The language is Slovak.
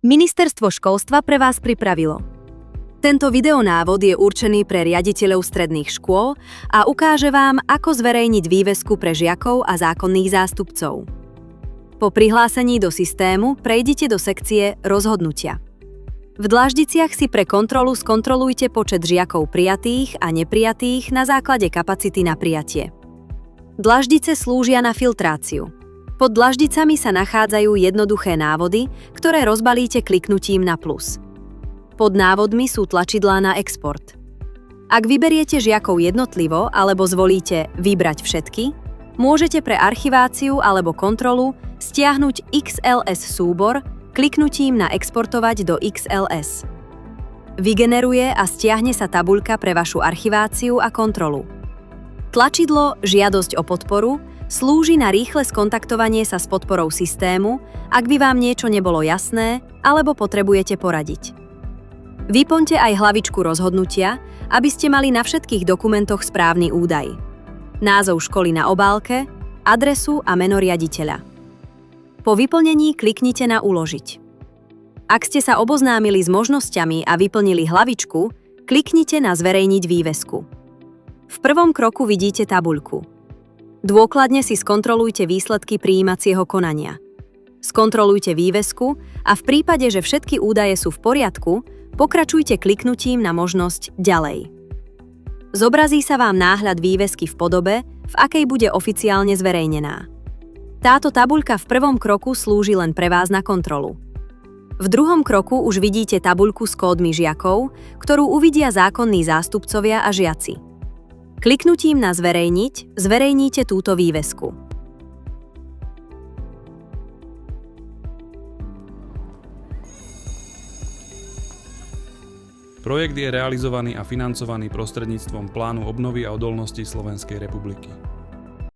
Ministerstvo školstva pre vás pripravilo. Tento videonávod je určený pre riaditeľov stredných škôl a ukáže vám, ako zverejniť vývesku pre žiakov a zákonných zástupcov. Po prihlásení do systému prejdite do sekcie Rozhodnutia. V dláždiciach si pre kontrolu skontrolujte počet žiakov prijatých a neprijatých na základe kapacity na prijatie. Dláždice slúžia na filtráciu. Pod dlaždicami sa nachádzajú jednoduché návody, ktoré rozbalíte kliknutím na plus. Pod návodmi sú tlačidlá na export. Ak vyberiete žiakov jednotlivo alebo zvolíte Vybrať všetky, môžete pre archiváciu alebo kontrolu stiahnuť XLS súbor kliknutím na Exportovať do XLS. Vygeneruje a stiahne sa tabuľka pre vašu archiváciu a kontrolu. Tlačidlo Žiadosť o podporu slúži na rýchle skontaktovanie sa s podporou systému, ak by vám niečo nebolo jasné alebo potrebujete poradiť. Vyplňte aj hlavičku rozhodnutia, aby ste mali na všetkých dokumentoch správny údaj. Názov školy na obálke, adresu a meno riaditeľa. Po vyplnení kliknite na Uložiť. Ak ste sa oboznámili s možnosťami a vyplnili hlavičku, kliknite na Zverejniť vývesku. V prvom kroku vidíte tabuľku. Dôkladne si skontrolujte výsledky prijímacieho konania. Skontrolujte vývesku a v prípade, že všetky údaje sú v poriadku, pokračujte kliknutím na možnosť Ďalej. Zobrazí sa vám náhľad vývesky v podobe, v akej bude oficiálne zverejnená. Táto tabuľka v prvom kroku slúži len pre vás na kontrolu. V druhom kroku už vidíte tabuľku s kódmi žiakov, ktorú uvidia zákonní zástupcovia a žiaci. Kliknutím na Zverejniť zverejníte túto vývesku. Projekt je realizovaný a financovaný prostredníctvom Plánu obnovy a odolnosti Slovenskej republiky.